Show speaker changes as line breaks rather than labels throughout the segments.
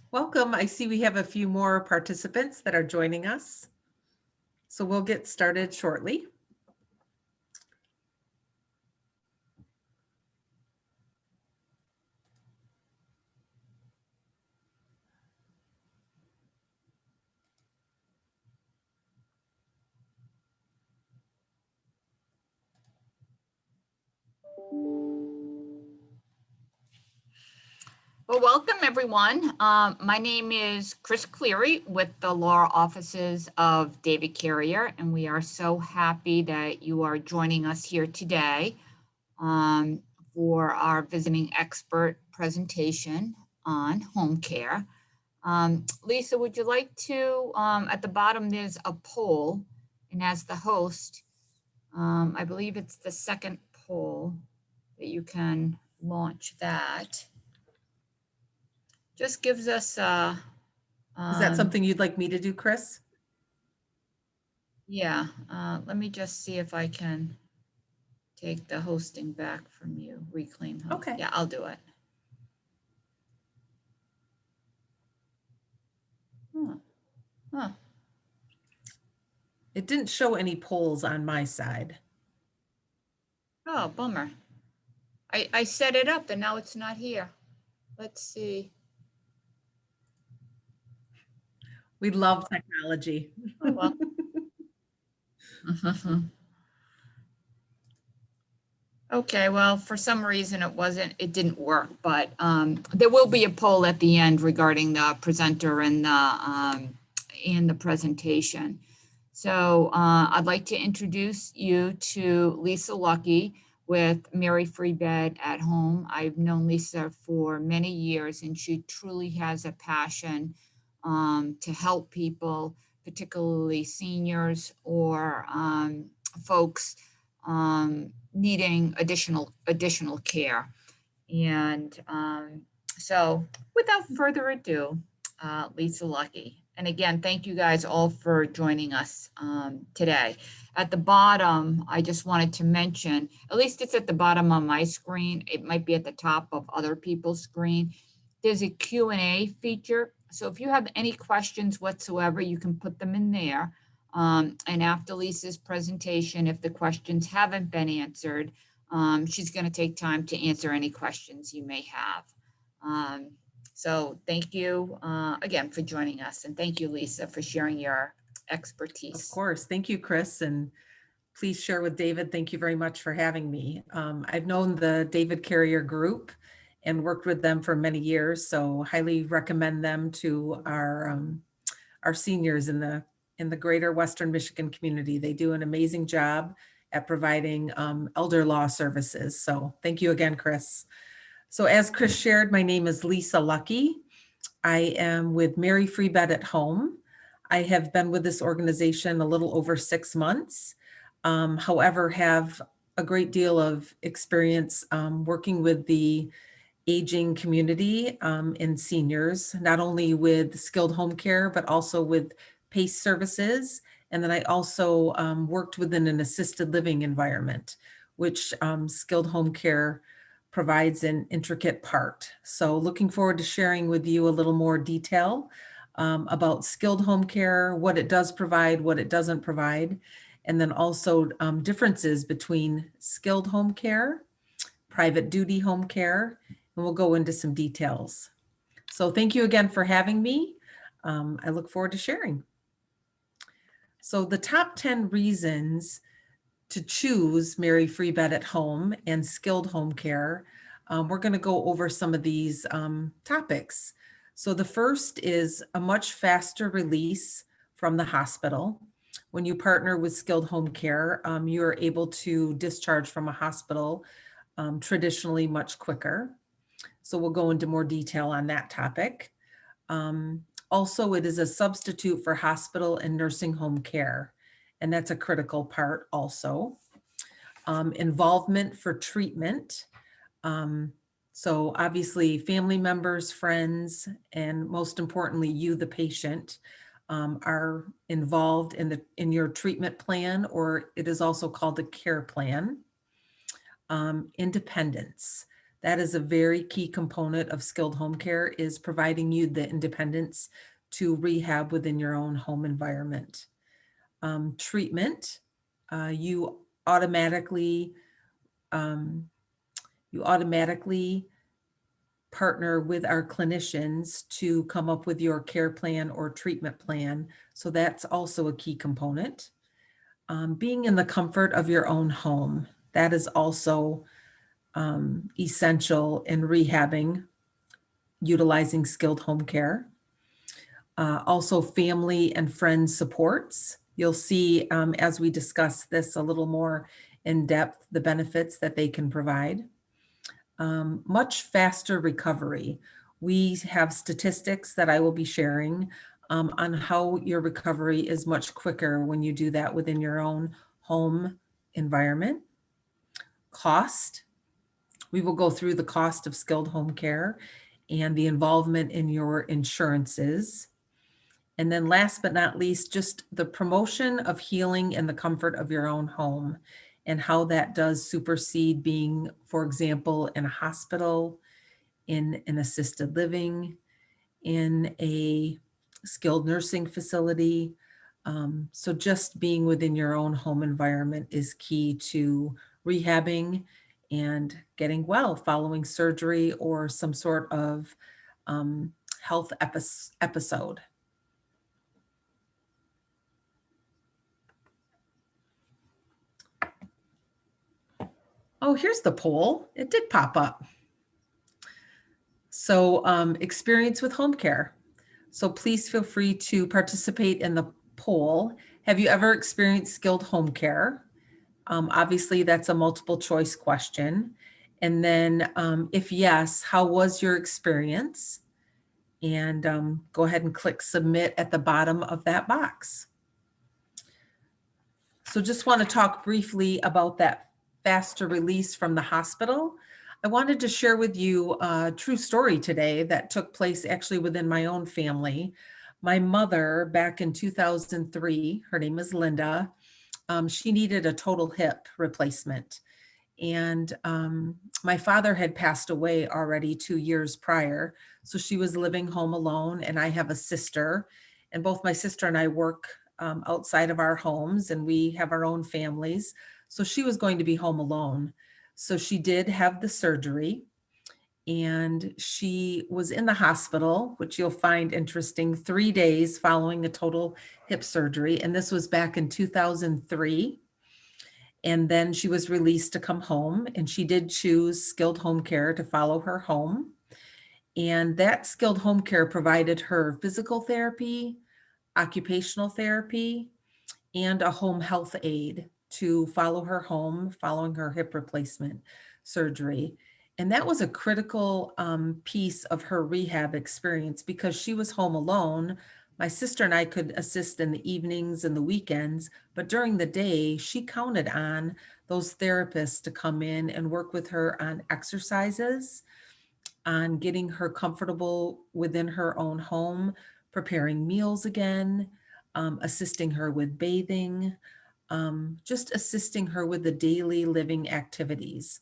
Welcome. I see we have a few more participants that are joining us. So we'll get started shortly.
Well, welcome everyone. My name is Chris Cleary with the law offices of David Carrier, and we are so happy that you are joining us here today for our visiting expert presentation on home care. Lisa, would you like to, at the bottom there's a poll, and as the host, I believe it's the second poll that you can launch that. Just gives us
Is that something you'd like me to do, Chris?
yeah, let me just see if I can take the hosting back from you, reclaim host.
Okay.
Yeah, I'll do it. Huh.
It didn't show any polls on my side.
Oh, bummer. I set it up and now it's not here. Let's see.
We love technology.
Oh, well. Okay, well, for some reason it didn't work, but there will be a poll at the end regarding the presenter and the presentation. So I'd like to introduce you to Lisa Luckey with Mary Free Bed at Home. I've known Lisa for many years, and she truly has a passion to help people, particularly seniors or folks needing additional care. And so without further ado, Lisa Luckey. And again, thank you guys all for joining us today. At the bottom, I just wanted to mention, at least it's at the bottom on my screen, it might be at the top of other people's screen. There's a Q&A feature. So if you have any questions whatsoever, you can put them in there. And after Lisa's presentation, if the questions haven't been answered, she's going to take time to answer any questions you may have. So thank you again for joining us. And thank you, Lisa, for sharing your expertise.
Of course. Thank you, Chris. And please share with David. Thank you very much for having me. I've known the David Carrier group and worked with them for many years, so highly recommend them to our seniors in the greater Western Michigan community. They do an amazing job at providing elder law services. So thank you again, Chris. So as Chris shared, my name is Lisa Luckey. I am with Mary Free Bed at Home. I have been with this organization a little over 6 months. However, have a great deal of experience working with the aging community and seniors, not only with skilled home care, but also with PACE services. And then I also worked within an assisted living environment, which skilled home care provides an intricate part. So looking forward to sharing with you a little more detail about skilled home care, what it does provide, what it doesn't provide, and then also differences between skilled home care, private duty home care, and we'll go into some details. So thank you again for having me. I look forward to sharing. So the top 10 reasons to choose Mary Free Bed at Home and skilled home care. We're going to go over some of these topics. So the first is a much faster release from the hospital. When you partner with skilled home care, you are able to discharge from a hospital traditionally much quicker. So we'll go into more detail on that topic. Also, it is a substitute for hospital and nursing home care, and that's a critical part also. Involvement for treatment. So obviously family members, friends, and most importantly, you, the patient, are involved in your treatment plan, or it is also called a care plan. Independence. That is a very key component of skilled home care, is providing you the independence to rehab within your own home environment. Treatment, you automatically um, you automatically partner with our clinicians to come up with your care plan or treatment plan. So that's also a key component. Being in the comfort of your own home, that is also essential in rehabbing, utilizing skilled home care. Also, family and friend supports. You'll see as we discuss this a little more in depth, the benefits that they can provide. Much faster recovery. We have statistics that I will be sharing on how your recovery is much quicker when you do that within your own home environment. Cost. We will go through the cost of skilled home care and the involvement in your insurances. And then last but not least, just the promotion of healing in the comfort of your own home and how that does supersede being, for example, in a hospital, in an assisted living, in a skilled nursing facility. So just being within your own home environment is key to rehabbing and getting well following surgery or some sort of health episode. Oh, here's the poll. It did pop up. So experience with home care. So please feel free to participate in the poll. Have you ever experienced skilled home care? Obviously, that's a multiple choice question. And then if yes, how was your experience? And go ahead and click submit at the bottom of that box. So just want to talk briefly about that faster release from the hospital. I wanted to share with you a true story today that took place actually within my own family. My mother, back in 2003, her name is Linda, she needed a total hip replacement. And my father had passed away already 2 years prior. So she was living home alone, and I have a sister, and both my sister and I work outside of our homes, and we have our own families. So she was going to be home alone. So she did have the surgery, and she was in the hospital, which you'll find interesting, 3 days following a total hip surgery. And this was back in 2003. And then she was released to come home, and she did choose skilled home care to follow her home. And that skilled home care provided her physical therapy, occupational therapy, and a home health aide to follow her home following her hip replacement surgery. And that was a critical piece of her rehab experience because she was home alone. My sister and I could assist in the evenings and the weekends, but during the day, she counted on those therapists to come in and work with her on exercises, on getting her comfortable within her own home, preparing meals again, assisting her with bathing, just assisting her with the daily living activities.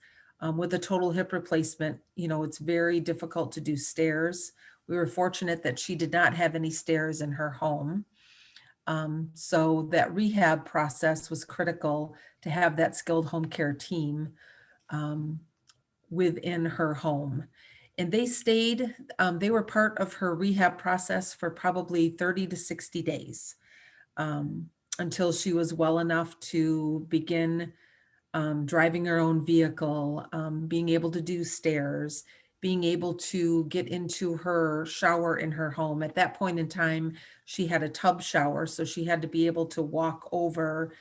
With a total hip replacement, it's very difficult to do stairs. We were fortunate that she did not have any stairs in her home. So that rehab process was critical to have that skilled home care team within her home. And they were part of her rehab process for probably 30 to 60 days until she was well enough to begin driving her own vehicle, being able to do stairs, being able to get into her shower in her home. At that point in time, she had a tub shower, so she had to be able to walk over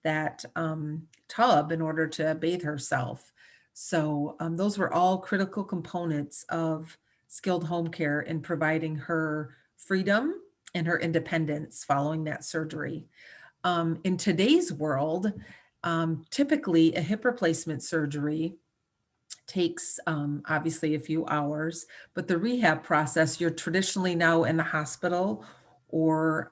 that tub in order to bathe herself. So those were all critical components of skilled home care in providing her freedom and her independence following that surgery. In today's world, typically a hip replacement surgery takes obviously a few hours, but the rehab process, you're traditionally now in the hospital or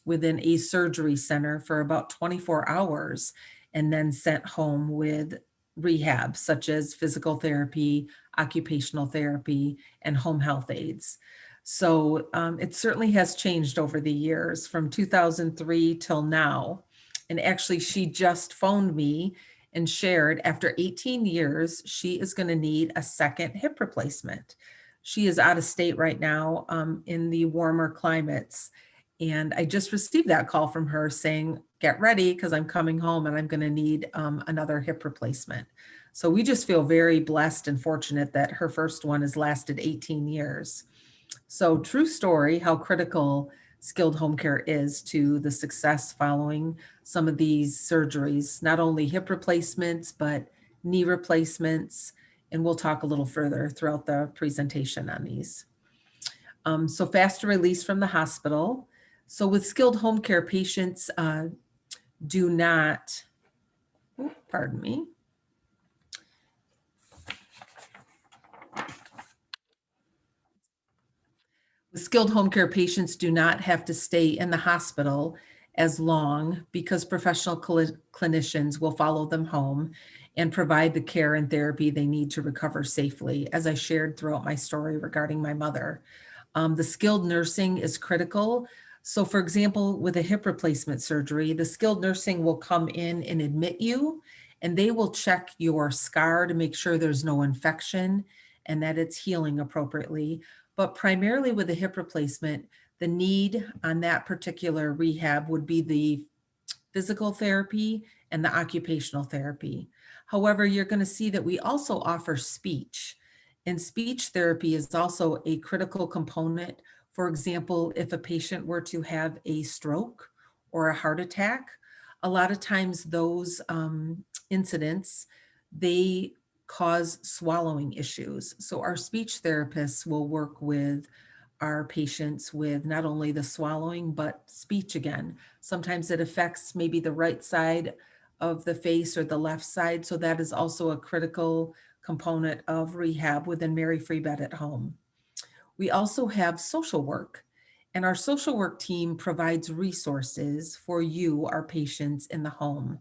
within a surgery center for about 24 hours and then sent home with rehab, such as physical therapy, occupational therapy, and home health aides. So it certainly has changed over the years from 2003 till now. And actually, she just phoned me and shared after 18 years, she is going to need a second hip replacement. She is out of state right now in the warmer climates. And I just received that call from her saying, get ready because I'm coming home and I'm going to need another hip replacement. So we just feel very blessed and fortunate that her first one has lasted 18 years. So true story, how critical skilled home care is to the success following some of these surgeries, not only hip replacements, but knee replacements. And we'll talk a little further throughout the presentation on these. So faster release from the hospital. So with skilled home care, patients do not, pardon me. With skilled home care, patients do not have to stay in the hospital as long because professional clinicians will follow them home and provide the care and therapy they need to recover safely, as I shared throughout my story regarding my mother. The skilled nursing is critical. So for example, with a hip replacement surgery, the skilled nursing will come in and admit you, and they will check your scar to make sure there's no infection and that it's healing appropriately. But primarily with a hip replacement, the need on that particular rehab would be the physical therapy and the occupational therapy. However, you're going to see that we also offer speech. And speech therapy is also a critical component. For example, if a patient were to have a stroke or a heart attack, a lot of times those incidents, they cause swallowing issues. So our speech therapists will work with our patients with not only the swallowing, but speech again. Sometimes it affects maybe the right side of the face or the left side. So that is also a critical component of rehab within Mary Free Bed at Home. We also have social work, and our social work team provides resources for you, our patients in the home.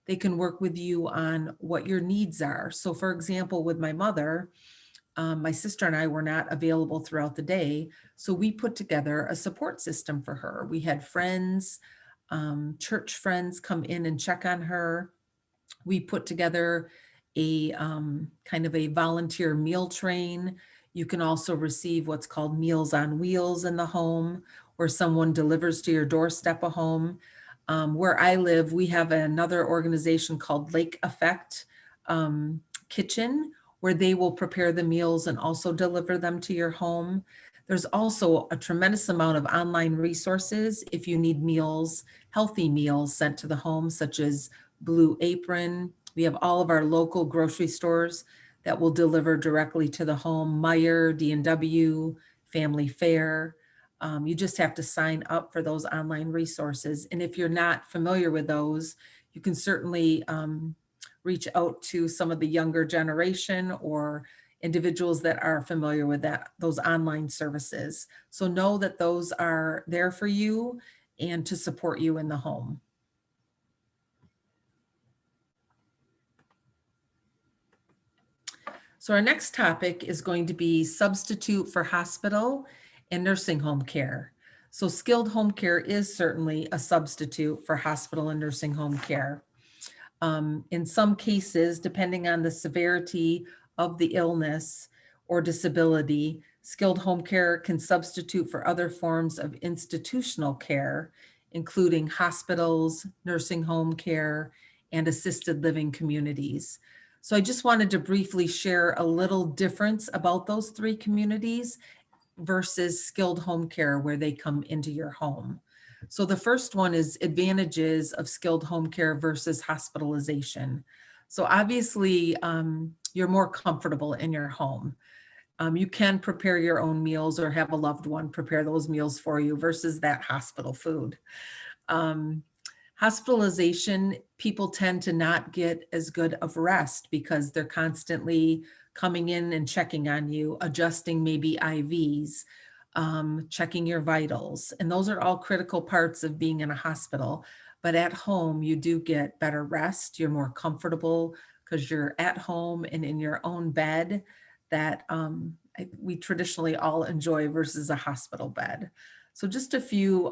They can work with you on what your needs are. So for example, with my mother, my sister and I were not available throughout the day. So we put together a support system for her. We had friends, church friends come in and check on her. We put together a kind of a volunteer meal train. You can also receive what's called Meals on Wheels in the home, where someone delivers to your doorstep a home. Where I live, we have another organization called Lake Effect Kitchen, where they will prepare the meals and also deliver them to your home. There's also a tremendous amount of online resources if you need meals, healthy meals sent to the home, such as Blue Apron. We have all of our local grocery stores that will deliver directly to the home, Meijer, D&W, Family Fare. You just have to sign up for those online resources. And if you're not familiar with those, you can certainly reach out to some of the younger generation or individuals that are familiar with those online services. So know that those are there for you and to support you in the home. So our next topic is going to be substitute for hospital and nursing home care. So skilled home care is certainly a substitute for hospital and nursing home care. In some cases, depending on the severity of the illness or disability, skilled home care can substitute for other forms of institutional care, including hospitals, nursing home care, and assisted living communities. So I just wanted to briefly share a little difference about those three communities versus skilled home care where they come into your home. So the first one is advantages of skilled home care versus hospitalization. So obviously, you're more comfortable in your home. You can prepare your own meals or have a loved one prepare those meals for you versus that hospital food. Hospitalization, people tend to not get as good of rest because they're constantly coming in and checking on you, adjusting maybe IVs, checking your vitals. And those are all critical parts of being in a hospital. But at home, you do get better rest. You're more comfortable, because you're at home and in your own bed that we traditionally all enjoy versus a hospital bed. So just a few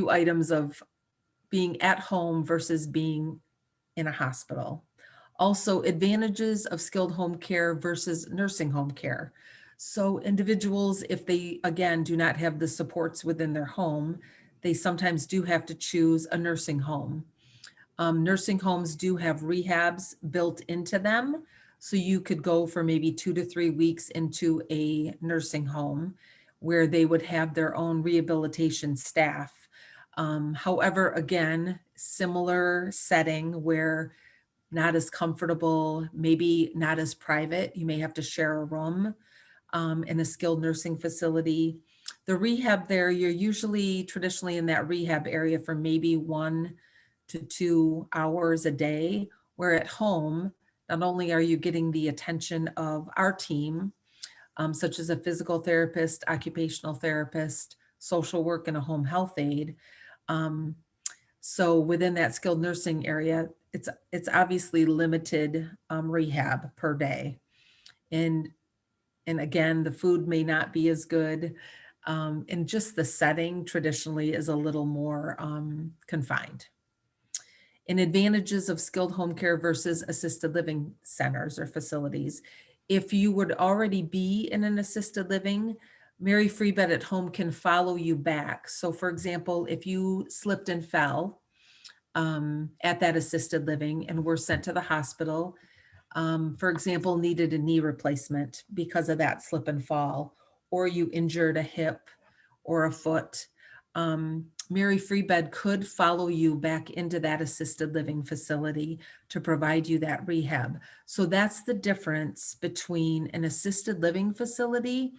items of being at home versus being in a hospital. Also, advantages of skilled home care versus nursing home care. So individuals, if they, again, do not have the supports within their home, they sometimes do have to choose a nursing home. Nursing homes do have rehabs built into them. So you could go for maybe 2 to 3 weeks into a nursing home where they would have their own rehabilitation staff. However, again, similar setting where not as comfortable, maybe not as private. You may have to share a room in a skilled nursing facility. The rehab there, you're usually traditionally in that rehab area for maybe 1 to 2 hours a day, where at home, not only are you getting the attention of our team, such as a physical therapist, occupational therapist, social work, and a home health aide. So within that skilled nursing area, it's obviously limited rehab per day. And again, the food may not be as good. And just the setting traditionally is a little more confined. And advantages of skilled home care versus assisted living centers or facilities. If you would already be in an assisted living, Mary Free Bed at Home can follow you back. So for example, if you slipped and fell at that assisted living and were sent to the hospital, for example, needed a knee replacement because of that slip and fall, or you injured a hip or a foot, Mary Free Bed could follow you back into that assisted living facility to provide you that rehab. So that's the difference between an assisted living facility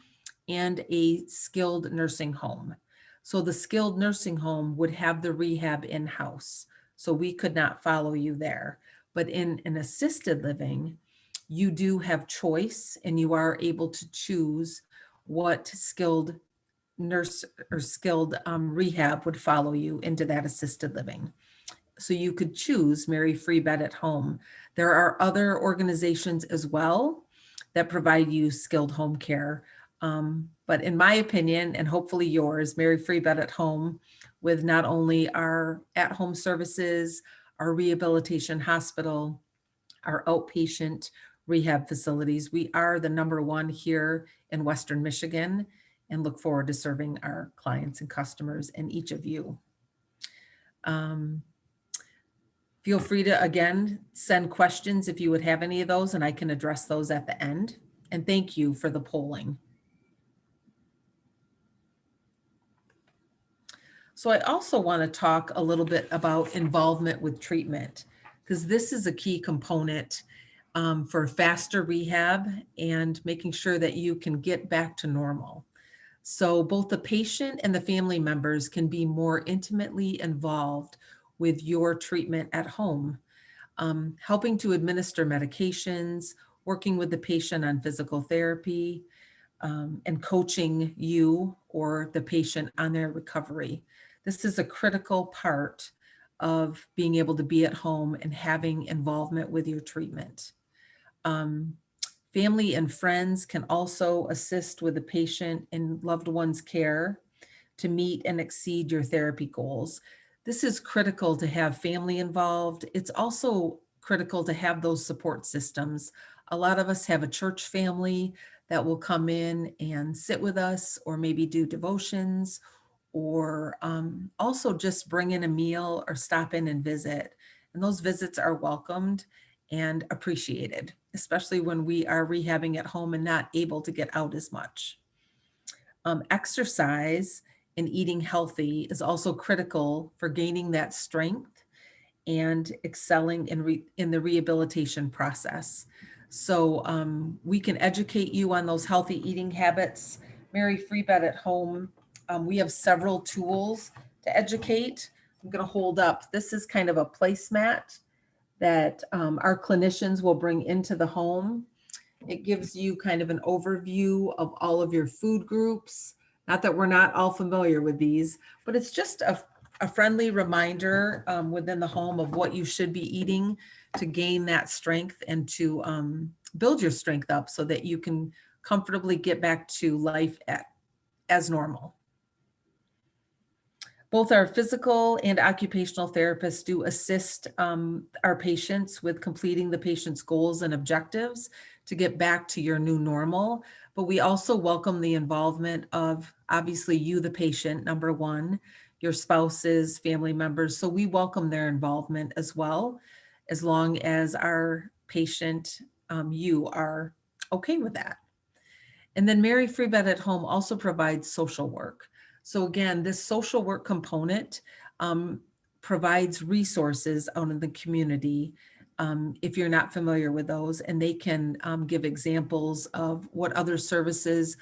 and a skilled nursing home. So the skilled nursing home would have the rehab in-house. So we could not follow you there. But in an assisted living, you do have choice and you are able to choose what skilled nurse or skilled rehab would follow you into that assisted living. So you could choose Mary Free Bed at Home. There are other organizations as well that provide you skilled home care. But in my opinion, and hopefully yours, Mary Free Bed at Home, with not only our at-home services, our rehabilitation hospital, our outpatient rehab facilities, we are the #1 here in Western Michigan, and look forward to serving our clients and customers and each of you. Feel free to, again, send questions if you would have any of those, and I can address those at the end. And thank you for the polling. So I also want to talk a little bit about involvement with treatment, because this is a key component for faster rehab and making sure that you can get back to normal. So both the patient and the family members can be more intimately involved with your treatment at home, helping to administer medications, working with the patient on physical therapy, and coaching you or the patient on their recovery. This is a critical part of being able to be at home and having involvement with your treatment. Family and friends can also assist with the patient and loved one's care to meet and exceed your therapy goals. This is critical to have family involved. It's also critical to have those support systems. A lot of us have a church family that will come in and sit with us, or maybe do devotions, or also just bring in a meal or stop in and visit. And those visits are welcomed and appreciated, especially when we are rehabbing at home and not able to get out as much. Exercise and eating healthy is also critical for gaining that strength and excelling in the rehabilitation process. So we can educate you on those healthy eating habits. Mary Free Bed at Home, we have several tools to educate. I'm going to hold up. This is kind of a placemat that our clinicians will bring into the home. It gives you kind of an overview of all of your food groups. Not that we're not all familiar with these, but it's just a a friendly reminder within the home of what you should be eating to gain that strength and to build your strength up so that you can comfortably get back to life as normal. Both our physical and occupational therapists do assist our patients with completing the patient's goals and objectives to get back to your new normal. But we also welcome the involvement of, obviously, you, the patient, number one, your spouses, family members. So we welcome their involvement as well, as long as our patient, you, are okay with that. And then Mary Free Bed at Home also provides social work. So again, this social work component provides resources out in the community if you're not familiar with those, and they can give examples of what other services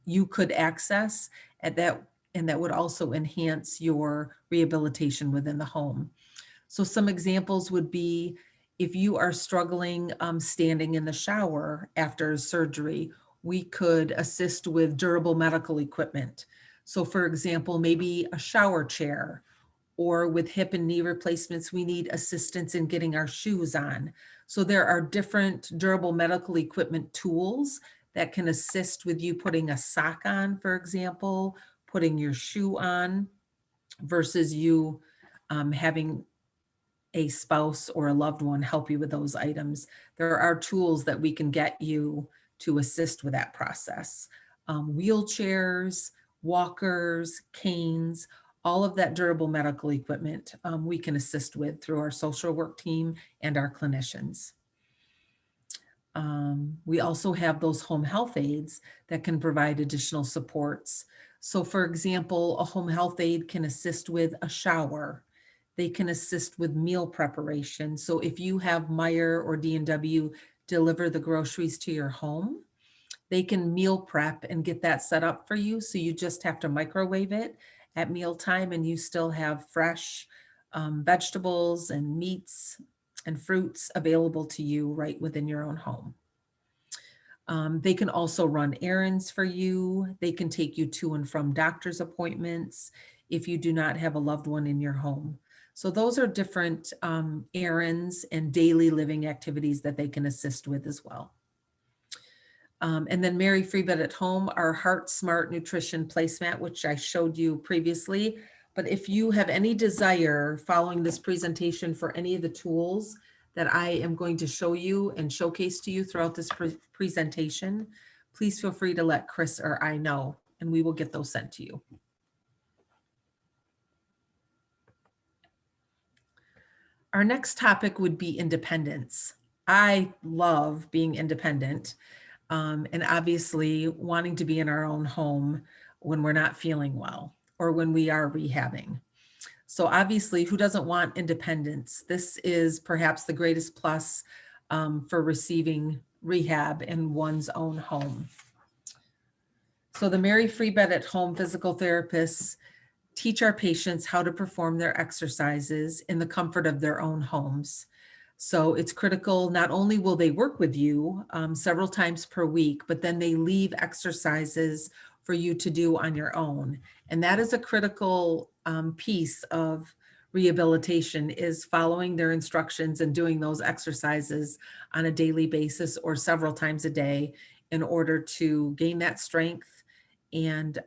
you could access at that, and that would also enhance your rehabilitation within the home. So some examples would be if you are struggling standing in the shower after surgery, we could assist with durable medical equipment. So for example, maybe a shower chair, or with hip and knee replacements, we need assistance in getting our shoes on. So there are different durable medical equipment tools that can assist with you putting a sock on, for example, putting your shoe on, versus you having a spouse or a loved one help you with those items. There are tools that we can get you to assist with that process. Wheelchairs, walkers, canes, all of that durable medical equipment we can assist with through our social work team and our clinicians. We also have those home health aides that can provide additional supports. So for example, a home health aide can assist with a shower. They can assist with meal preparation. So if you have Meijer or D&W deliver the groceries to your home, they can meal prep and get that set up for you. So you just have to microwave it at mealtime and you still have fresh vegetables and meats and fruits available to you right within your own home. They can also run errands for you. They can take you to and from doctor's appointments if you do not have a loved one in your home. So those are different errands and daily living activities that they can assist with as well. And then Mary Free Bed at Home, our Heart Smart Nutrition Placemat, which I showed you previously. But if you have any desire following this presentation for any of the tools that I am going to show you and showcase to you throughout this presentation, please feel free to let Chris or I know, and we will get those sent to you. Our next topic would be independence. I love being independent and obviously wanting to be in our own home when we're not feeling well or when we are rehabbing. So obviously, who doesn't want independence? This is perhaps the greatest plus for receiving rehab in one's own home. So the Mary Free Bed at Home physical therapists teach our patients how to perform their exercises in the comfort of their own homes. So it's critical, not only will they work with you several times per week, but then they leave exercises for you to do on your own. And that is a critical piece of rehabilitation, is following their instructions and doing those exercises on a daily basis or several times a day in order to gain that strength and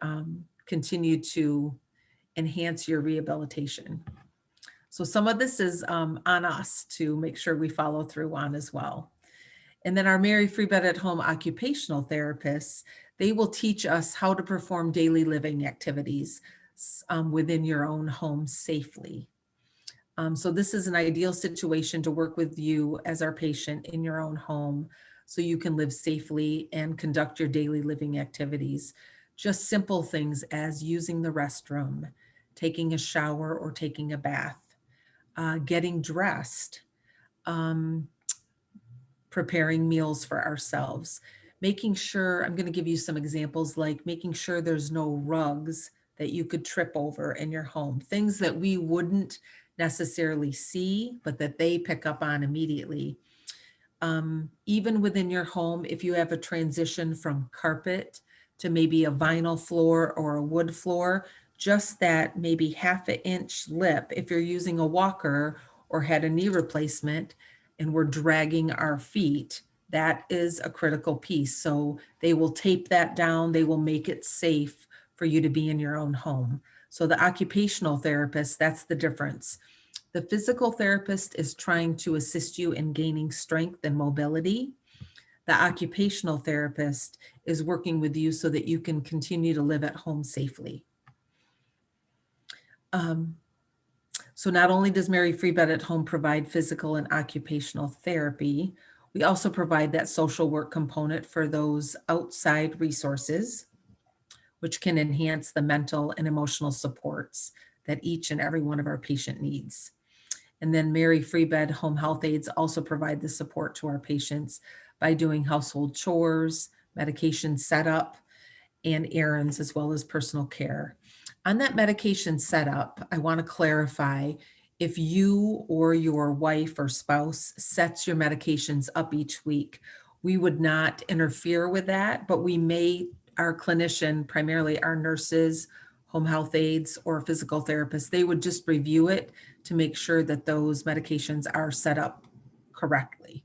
continue to enhance your rehabilitation. So some of this is on us to make sure we follow through on as well. And then our Mary Free Bed at Home occupational therapists, they will teach us how to perform daily living activities within your own home safely. So this is an ideal situation to work with you as our patient in your own home so you can live safely and conduct your daily living activities. Just simple things as using the restroom, taking a shower or taking a bath, getting dressed, preparing meals for ourselves, making sure, I'm going to give you some examples, like making sure there's no rugs that you could trip over in your home, things that we wouldn't necessarily see, but that they pick up on immediately. Even within your home, if you have a transition from carpet to maybe a vinyl floor or a wood floor, just that maybe half an inch lip, if you're using a walker or had a knee replacement and we're dragging our feet, that is a critical piece. So they will tape that down. They will make it safe for you to be in your own home. So the occupational therapist, that's the difference. The physical therapist is trying to assist you in gaining strength and mobility. The occupational therapist is working with you so that you can continue to live at home safely. So not only does Mary Free Bed at Home provide physical and occupational therapy, we also provide that social work component for those outside resources, which can enhance the mental and emotional supports that each and every one of our patient needs. And then Mary Free Bed Home Health Aides also provide the support to our patients by doing household chores, medication setup, and errands, as well as personal care. On that medication setup, I want to clarify, if you or your wife or spouse sets your medications up each week, we would not interfere with that, but we may, our clinician, primarily our nurses, home health aides, or physical therapists, they would just review it to make sure that those medications are set up correctly.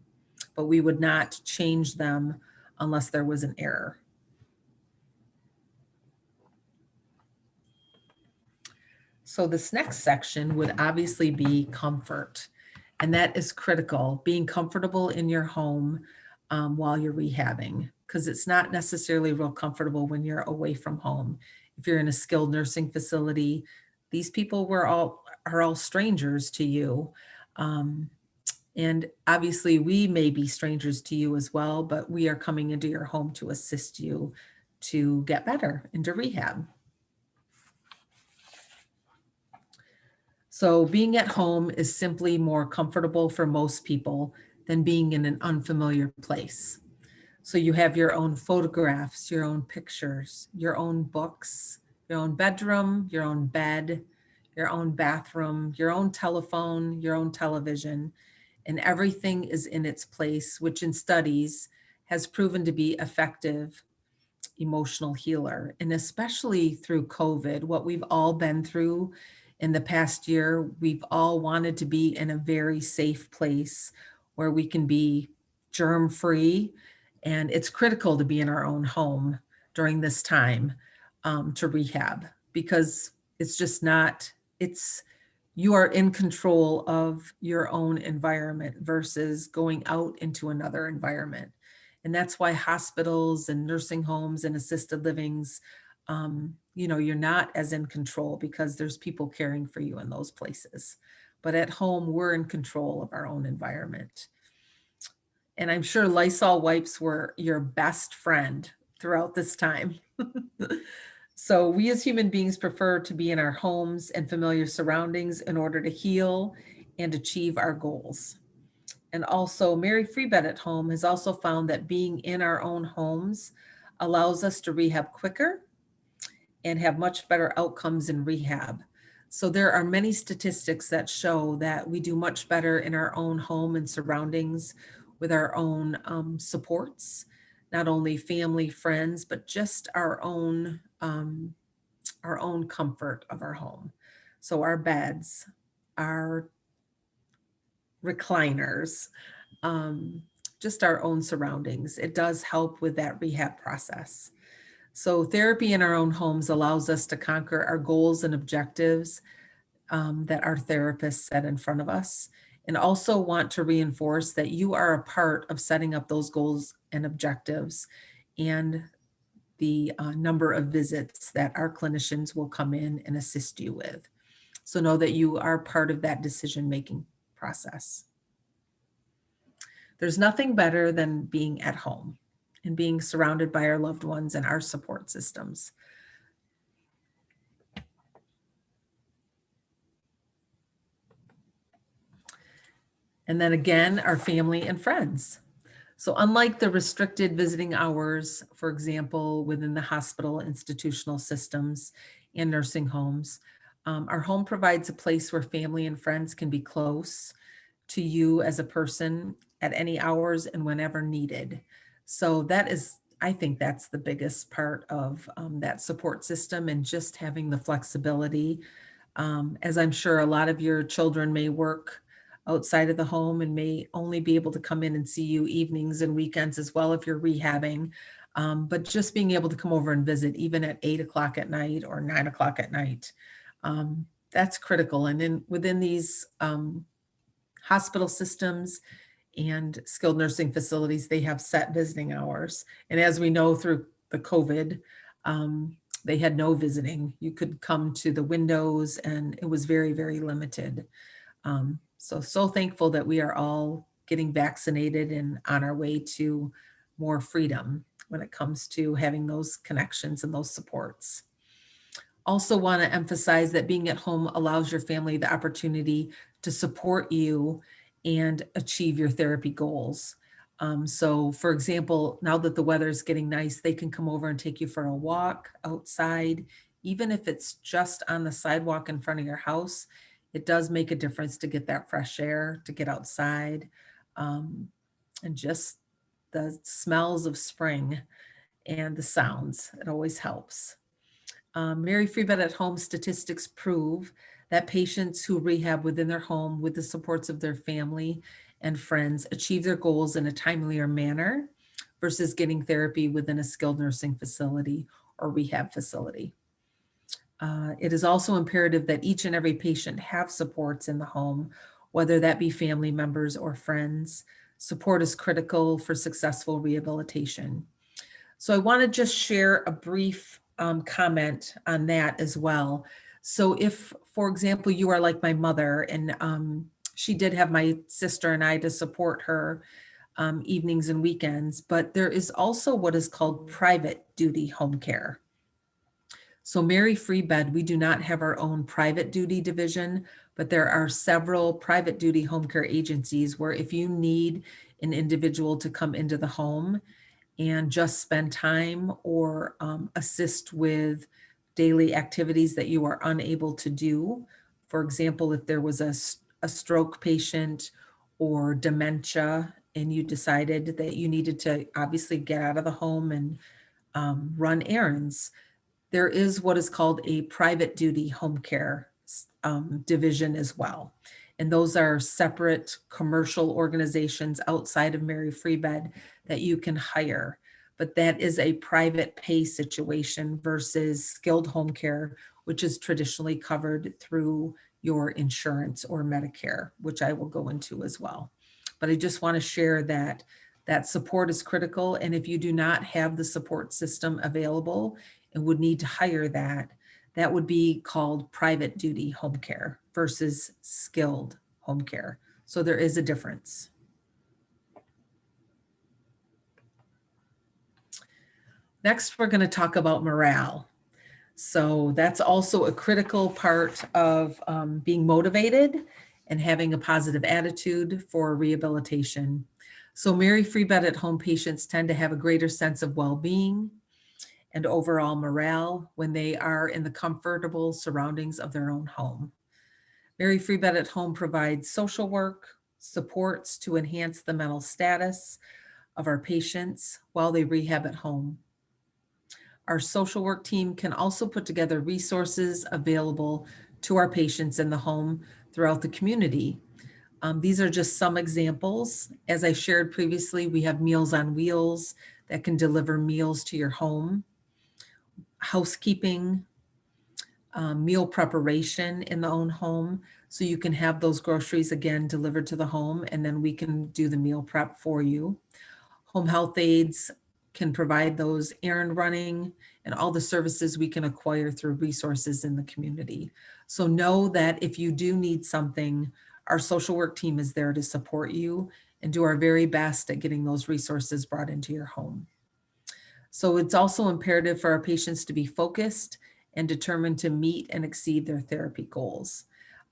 But we would not change them unless there was an error. So this next section would obviously be comfort, and that is critical, being comfortable in your home while you're rehabbing, because it's not necessarily real comfortable when you're away from home. If you're in a skilled nursing facility, these people are all strangers to you. And obviously we may be strangers to you as well, but we are coming into your home to assist you to get better into rehab. So being at home is simply more comfortable for most people than being in an unfamiliar place. So you have your own photographs, your own pictures, your own books, your own bedroom, your own bed, your own bathroom, your own telephone, your own television, and everything is in its place, which in studies has proven to be effective emotional healer. And especially through COVID, what we've all been through in the past year, we've all wanted to be in a very safe place where we can be germ-free. And it's critical to be in our own home during this time to rehab, because it's just not, you are in control of your own environment versus going out into another environment. And that's why hospitals and nursing homes and assisted livings, you're not as in control because there's people caring for you in those places. But at home, we're in control of our own environment. And I'm sure Lysol wipes were your best friend throughout this time. So we as human beings prefer to be in our homes and familiar surroundings in order to heal and achieve our goals. And also Mary Free Bed at Home has also found that being in our own homes allows us to rehab quicker and have much better outcomes in rehab. So there are many statistics that show that we do much better in our own home and surroundings with our own supports, not only family, friends, but just our own comfort of our home. So our beds, our recliners, just our own surroundings. It does help with that rehab process. So therapy in our own homes allows us to conquer our goals and objectives that our therapists set in front of us, and also want to reinforce that you are a part of setting up those goals and objectives and the number of visits that our clinicians will come in and assist you with. So know that you are part of that decision-making process. There's nothing better than being at home and being surrounded by our loved ones and our support systems. And then again, our family and friends. So unlike the restricted visiting hours, for example, within the hospital, institutional systems, and nursing homes, our home provides a place where family and friends can be close to you as a person at any hours and whenever needed. So that is I think that's the biggest part of that support system, and just having the flexibility. As I'm sure a lot of your children may work outside of the home and may only be able to come in and see you evenings and weekends as well if you're rehabbing. But just being able to come over and visit even at 8 o'clock at night or 9 o'clock at night, that's critical. And then within these hospital systems and skilled nursing facilities, they have set visiting hours. And as we know through the COVID, they had no visiting. You could come to the windows and it was very, very limited. So thankful that we are all getting vaccinated and on our way to more freedom when it comes to having those connections and those supports. Also want to emphasize that being at home allows your family the opportunity to support you and achieve your therapy goals. So for example, now that the weather is getting nice, they can come over and take you for a walk outside, even if it's just on the sidewalk in front of your house. It does make a difference to get that fresh air, to get outside, and just the smells of spring and the sounds. It always helps. Mary Free Bed at Home statistics prove that patients who rehab within their home with the supports of their family and friends achieve their goals in a timelier manner versus getting therapy within a skilled nursing facility or rehab facility. It is also imperative that each and every patient have supports in the home, whether that be family members or friends. Support is critical for successful rehabilitation. So I want to just share a brief comment on that as well. So if, for example, you are like my mother and she did have my sister and I to support her evenings and weekends, but there is also what is called private duty home care. So Mary Free Bed, we do not have our own private duty division, but there are several private duty home care agencies where if you need an individual to come into the home and just spend time or assist with daily activities that you are unable to do. For example, if there was a stroke patient or dementia and you decided that you needed to obviously get out of the home and run errands, there is what is called a private duty home care division as well. And those are separate commercial organizations outside of Mary Free Bed that you can hire. But that is a private pay situation versus skilled home care, which is traditionally covered through your insurance or Medicare, which I will go into as well. But I just want to share that that support is critical. And if you do not have the support system available and would need to hire that, that would be called private duty home care versus skilled home care. So there is a difference. Next, we're going to talk about morale. So that's also a critical part of being motivated and having a positive attitude for rehabilitation. So Mary Free Bed at Home patients tend to have a greater sense of well-being and overall morale when they are in the comfortable surroundings of their own home. Mary Free Bed at Home provides social work, supports to enhance the mental status of our patients while they rehab at home. Our social work team can also put together resources available to our patients in the home throughout the community. These are just some examples. As I shared previously, we have Meals on Wheels that can deliver meals to your home, housekeeping, meal preparation in the own home. So you can have those groceries again delivered to the home, and then we can do the meal prep for you. Home health aides can provide those errand running and all the services we can acquire through resources in the community. So know that if you do need something, our social work team is there to support you and do our very best at getting those resources brought into your home. So it's also imperative for our patients to be focused and determined to meet and exceed their therapy goals.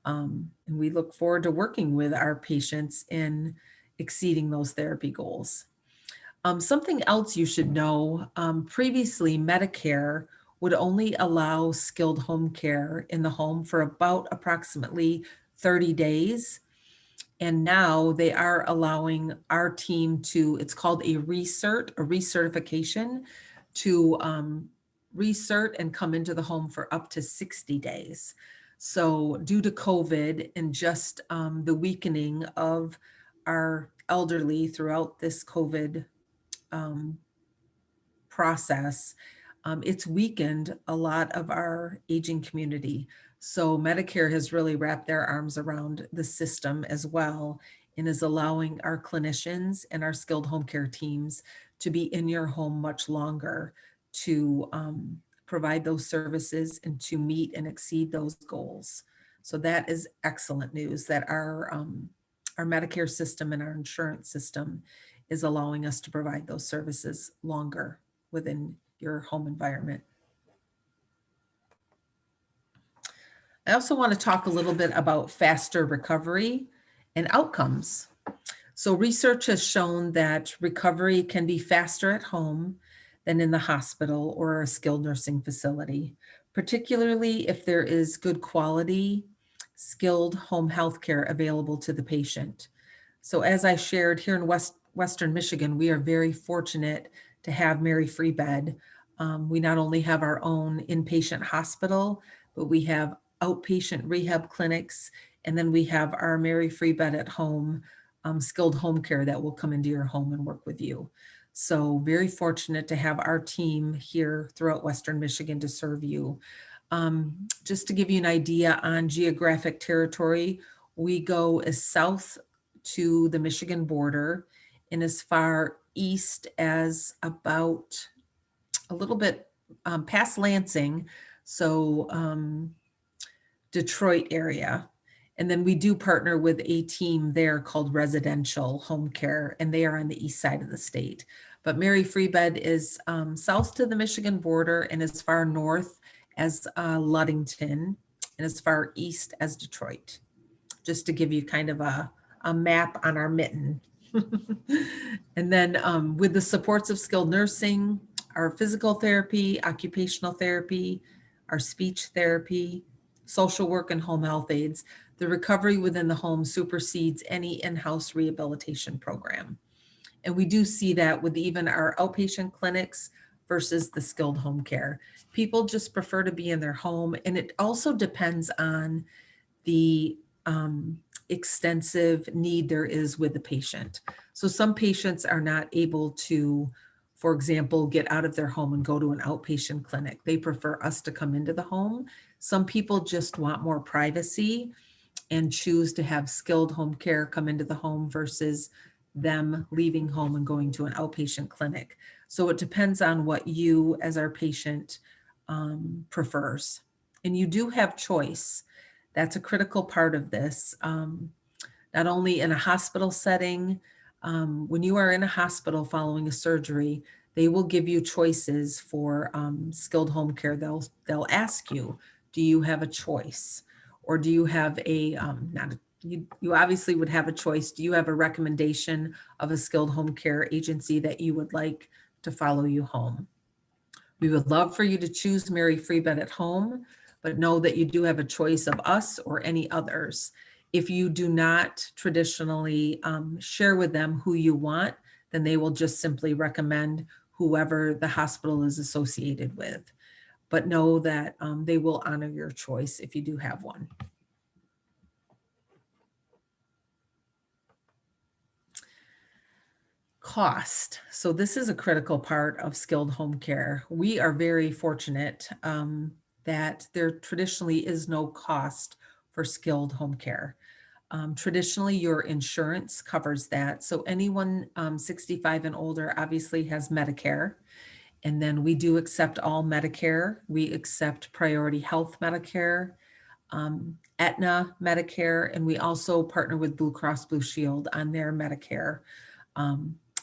And we look forward to working with our patients in exceeding those therapy goals. Something else you should know, previously Medicare would only allow skilled home care in the home for about approximately 30 days. And now they are allowing our team to, it's called a recertification, to recert and come into the home for up to 60 days. So due to COVID and just the weakening of our elderly throughout this COVID process, it's weakened a lot of our aging community. So Medicare has really wrapped their arms around the system as well, and is allowing our clinicians and our skilled home care teams to be in your home much longer to provide those services and to meet and exceed those goals. So that is excellent news that our Medicare system and our insurance system is allowing us to provide those services longer within your home environment. I also want to talk a little bit about faster recovery and outcomes. So research has shown that recovery can be faster at home than in the hospital or a skilled nursing facility, particularly if there is good quality, skilled home health care available to the patient. So as I shared, here in Western Michigan, we are very fortunate to have Mary Free Bed. We not only have our own inpatient hospital, but we have outpatient rehab clinics, and then we have our Mary Free Bed at home, skilled home care that will come into your home and work with you. So very fortunate to have our team here throughout Western Michigan to serve you. Just to give you an idea on geographic territory, we go as south to the Michigan border and as far east as about a little bit past Lansing, so Detroit area. And then we do partner with a team there called Residential Home Care, and they are on the east side of the state. But Mary Free Bed is south to the Michigan border and as far north as Ludington and as far east as Detroit, just to give you kind of a map on our mitten. And then with the supports of skilled nursing, our physical therapy, occupational therapy, our speech therapy, social work, and home health aides, the recovery within the home supersedes any in-house rehabilitation program. And we do see that with even our outpatient clinics versus the skilled home care. People just prefer to be in their home, and it also depends on the extensive need there is with the patient. So some patients are not able to, for example, get out of their home and go to an outpatient clinic. They prefer us to come into the home. Some people just want more privacy and choose to have skilled home care come into the home versus them leaving home and going to an outpatient clinic. So it depends on what you as our patient prefers. And you do have choice. That's a critical part of this. Not only in a hospital setting, when you are in a hospital following a surgery, they will give you choices for skilled home care. They'll ask you, do you have a choice? Or do you have you obviously would have a choice. Do you have a recommendation of a skilled home care agency that you would like to follow you home? We would love for you to choose Mary Free Bed at home, but know that you do have a choice of us or any others. If you do not traditionally share with them who you want, then they will just simply recommend whoever the hospital is associated with. But know that they will honor your choice if you do have one. Cost. So this is a critical part of skilled home care. We are very fortunate that there traditionally is no cost for skilled home care. Traditionally, your insurance covers that. So anyone 65 and older obviously has Medicare. And then we do accept all Medicare. We accept Priority Health Medicare, Aetna Medicare, and we also partner with Blue Cross Blue Shield on their Medicare.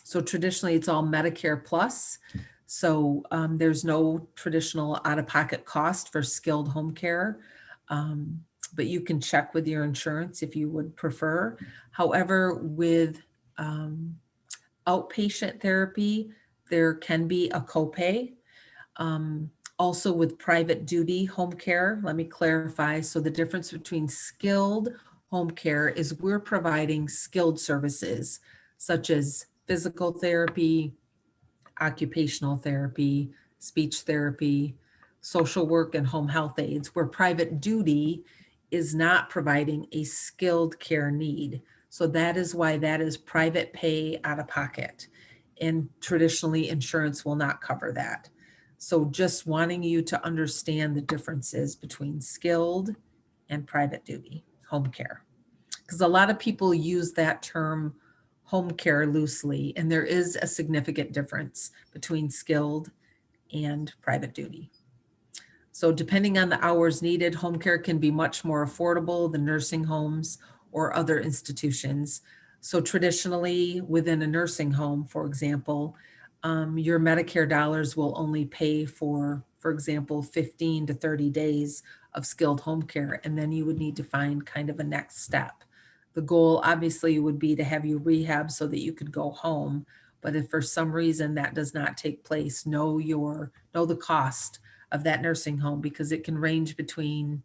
So traditionally it's all Medicare plus. So there's no traditional out-of-pocket cost for skilled home care, but you can check with your insurance if you would prefer. However, with outpatient therapy, there can be a copay. Also with private duty home care, let me clarify. So the difference between skilled home care is we're providing skilled services such as physical therapy, occupational therapy, speech therapy, social work, and home health aides, where private duty is not providing a skilled care need. So that is why that is private pay out of pocket. And traditionally, insurance will not cover that. So just wanting you to understand the differences between skilled and private duty home care. Because a lot of people use that term home care loosely, and there is a significant difference between skilled and private duty. So depending on the hours needed, home care can be much more affordable than nursing homes or other institutions. So traditionally, within a nursing home, for example, your Medicare dollars will only pay for example, 15 to 30 days of skilled home care, and then you would need to find kind of a next step. The goal obviously would be to have you rehab so that you could go home. But if for some reason that does not take place, know the cost of that nursing home, because it can range between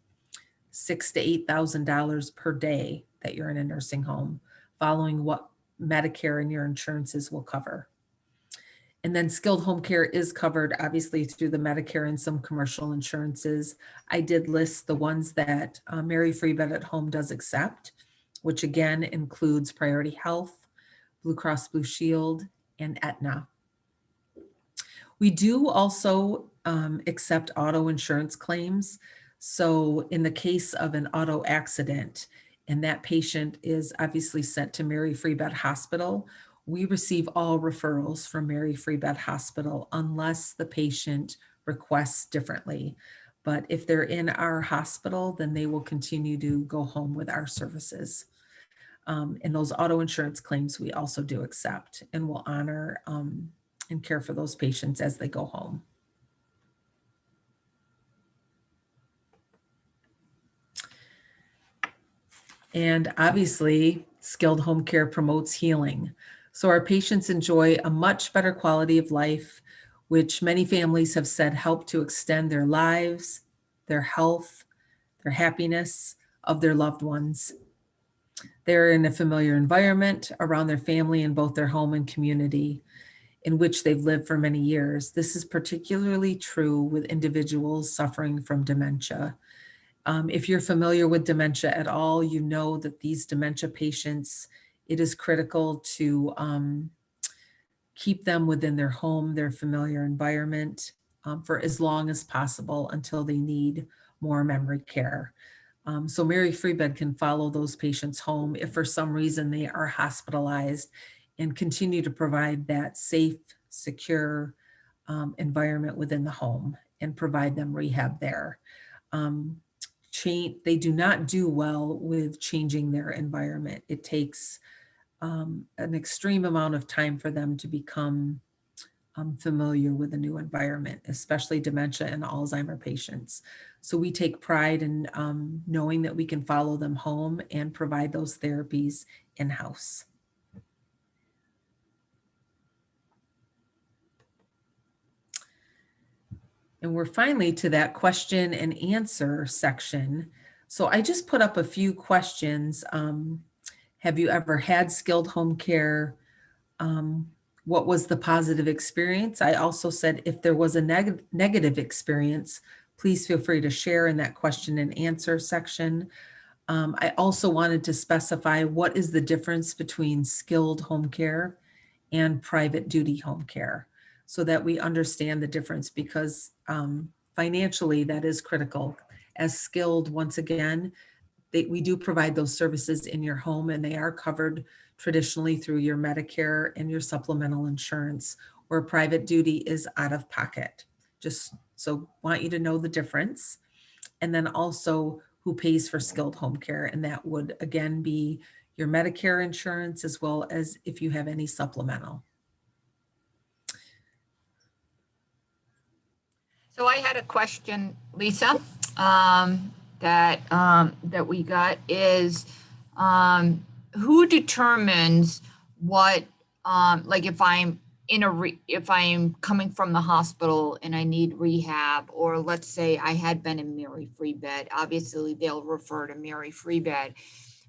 $6,000 to $8,000 per day that you're in a nursing home, following what Medicare and your insurances will cover. And then skilled home care is covered obviously through the Medicare and some commercial insurances. I did list the ones that Mary Free Bed at Home does accept, which again includes Priority Health, Blue Cross Blue Shield, and Aetna. We do also accept auto insurance claims. So in the case of an auto accident, and that patient is obviously sent to Mary Free Bed Hospital, we receive all referrals from Mary Free Bed Hospital unless the patient requests differently. But if they're in our hospital, then they will continue to go home with our services. And those auto insurance claims we also do accept, and will honor and care for those patients as they go home. And obviously, skilled home care promotes healing. So our patients enjoy a much better quality of life, which many families have said help to extend their lives, their health, their happiness of their loved ones. They're in a familiar environment around their family in both their home and community in which they've lived for many years. This is particularly true with individuals suffering from dementia. If you're familiar with dementia at all, you know that these dementia patients, it is critical to keep them within their home, their familiar environment, for as long as possible until they need more memory care. So Mary Free Bed can follow those patients home if for some reason they are hospitalized, and continue to provide that safe, secure environment within the home and provide them rehab there. They do not do well with changing their environment. It takes an extreme amount of time for them to become familiar with a new environment, especially dementia and Alzheimer patients. So we take pride in knowing that we can follow them home and provide those therapies in-house. And we're finally to that question and answer section. So I just put up a few questions. Have you ever had skilled home care? What was the positive experience? I also said if there was a negative experience, please feel free to share in that question and answer section. I also wanted to specify what is the difference between skilled home care and private duty home care, so that we understand the difference, because financially that is critical. As skilled, once again, we do provide those services in your home, and they are covered traditionally through your Medicare and your supplemental insurance, where private duty is out of pocket. Just so want you to know the difference. And then also who pays for skilled home care. And that would again be your Medicare insurance, as well as if you have any supplemental.
So I had a question, Lisa, that we got is, who determines what, like if I'm if I'm coming from the hospital and I need rehab, or let's say I had been in Mary Free Bed, obviously they'll refer to Mary Free Bed.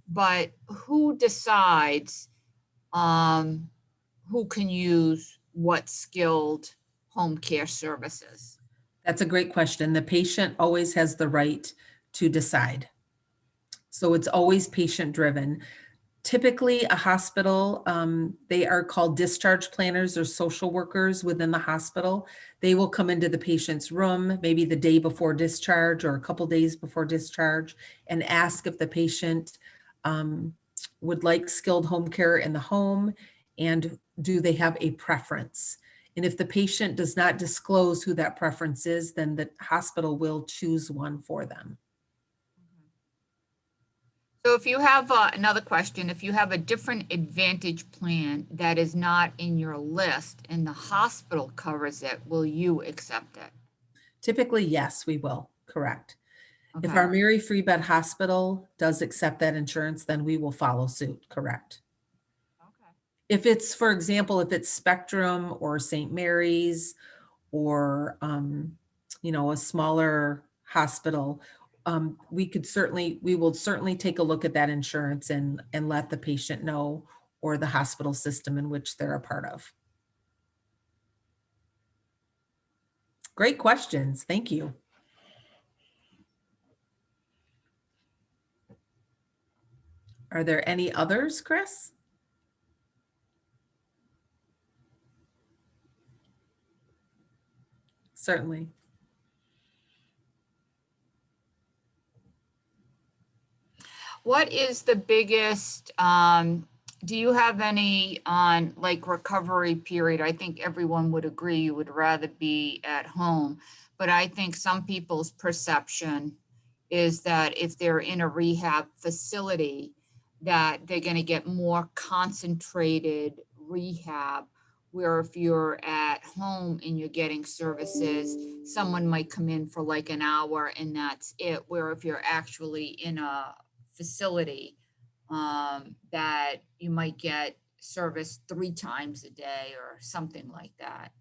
but who decides um, who can use what skilled home care services?
That's a great question. The patient always has the right to decide. So it's always patient driven. Typically, a hospital, they are called discharge planners or social workers within the hospital. They will come into the patient's room, maybe the day before discharge or a couple days before discharge, and ask if the patient um, would like skilled home care in the home, and do they have a preference? And if the patient does not disclose who that preference is, then the hospital will choose one for them.
So if you have another question, if you have a different Advantage plan that is not in your list and the hospital covers it, will you accept it?
Typically, yes, we will. Correct. If our
Okay.
Mary Free Bed Hospital does accept that insurance, then we will follow suit. Correct.
Okay.
If it's, for example, if it's Spectrum or St. Mary's or, a smaller hospital, we will certainly take a look at that insurance and let the patient know, or the hospital system in which they're a part of. Great questions. Thank you. Are there any others, Chris? Certainly.
What is the biggest, do you have any on like recovery period? I think everyone would agree you would rather be at home, but I think some people's perception is that if they're in a rehab facility, that they're going to get more concentrated rehab, where if you're at home and you're getting services, someone might come in for like an hour and that's it. Where if you're actually in a facility, that you might get service 3 times a day or something like that.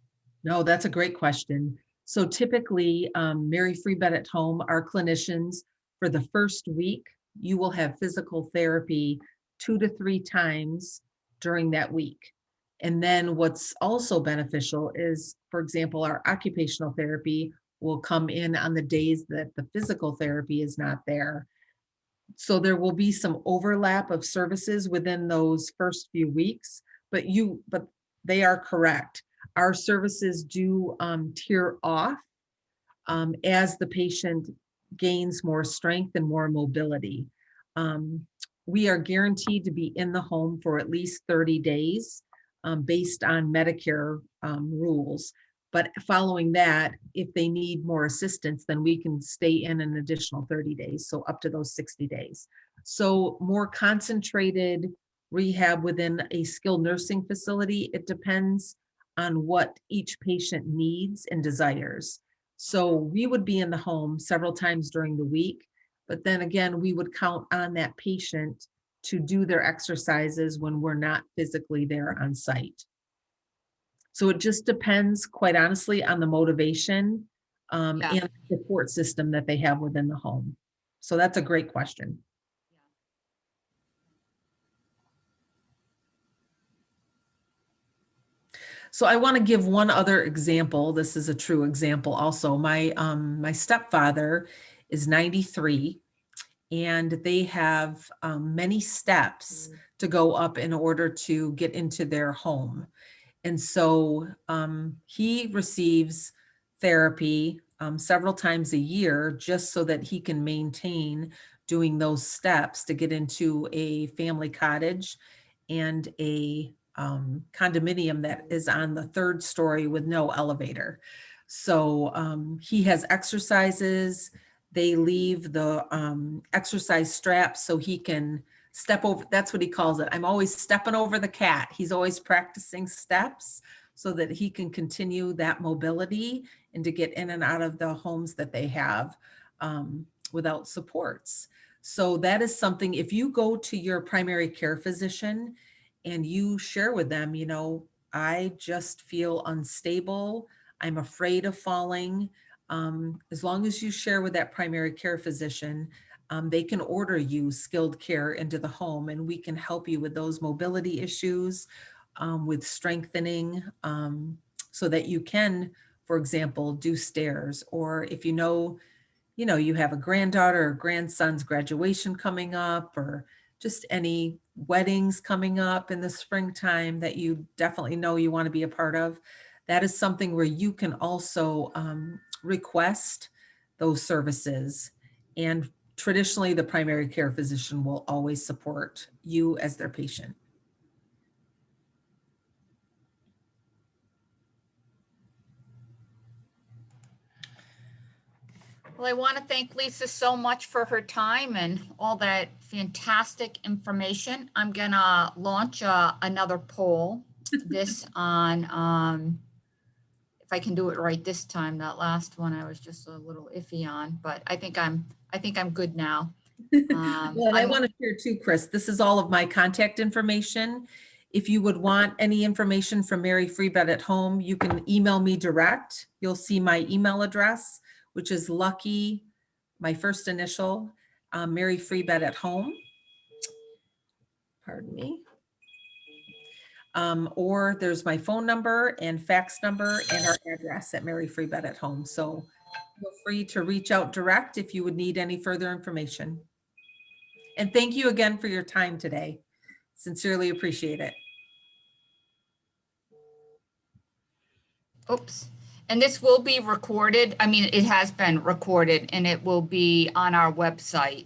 No, that's a great question. So typically, Mary Free Bed at Home, our clinicians, for the first week, you will have physical therapy 2 to 3 times during that week. And then what's also beneficial is, for example, our occupational therapy will come in on the days that the physical therapy is not there. So there will be some overlap of services within those first few weeks, but they are correct. Our services do tier off as the patient gains more strength and more mobility. Um, we are guaranteed to be in the home for at least 30 days based on Medicare rules. But following that, if they need more assistance, then we can stay in an additional 30 days, so up to those 60 days. So more concentrated rehab within a skilled nursing facility, it depends on what each patient needs and desires. So we would be in the home several times during the week, but then again, we would count on that patient to do their exercises when we're not physically there on site. So it just depends, quite honestly, on the motivation
Yeah.
and the support system that they have within the home. So that's a great question. So I want to give one other example. This is a true example also. My stepfather is 93, and they have many steps to go up in order to get into their home. And so he receives therapy several times a year just so that he can maintain doing those steps to get into a family cottage and a condominium that is on the 3rd story with no elevator. So he has exercises. They leave the exercise straps so he can step over. That's what he calls it. I'm always stepping over the cat. He's always practicing steps so that he can continue that mobility and to get in and out of the homes that they have without supports. So that is something, if you go to your primary care physician and you share with them, I just feel unstable, I'm afraid of falling. As long as you share with that primary care physician, they can order you skilled care into the home, and we can help you with those mobility issues, with strengthening, so that you can, for example, do stairs. Or if you know, you have a granddaughter or grandson's graduation coming up, or just any weddings coming up in the springtime that you definitely know you want to be a part of, that is something where you can also request those services. And traditionally, the primary care physician will always support you as their patient.
Well, I want to thank Lisa so much for her time and all that fantastic information. I'm gonna launch another poll. This on, if I can do it right this time. That last one I was just a little iffy on, but I think I'm good now.
Well, and I want to share too, Chris, this is all of my contact information. If you would want any information from Mary Free Bed at Home, you can email me direct. You'll see my email address, which is Luckey, my first initial, Mary Free Bed at Home. Pardon me. Or there's my phone number and fax number and our address at Mary Free Bed at Home. So feel free to reach out direct if you would need any further information. And thank you again for your time today. Sincerely appreciate it.
Oops. And this will be recorded. I mean, it has been recorded and it will be on our website,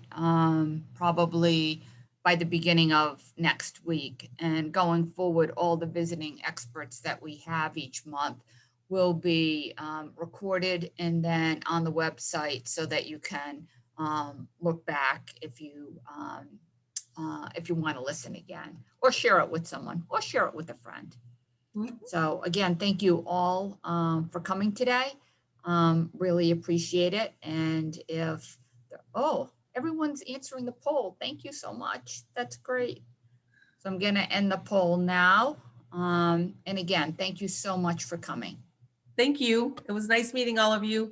probably by the beginning of next week. And going forward, all the visiting experts that we have each month will be recorded and then on the website so that you can look back if you want to listen again, or share it with someone, or share it with a friend. So again, thank you all for coming today. Really appreciate it. And if, everyone's answering the poll. Thank you so much. That's great. So I'm going to end the poll now. And again, thank you so much for coming.
Thank you. It was nice meeting all of you.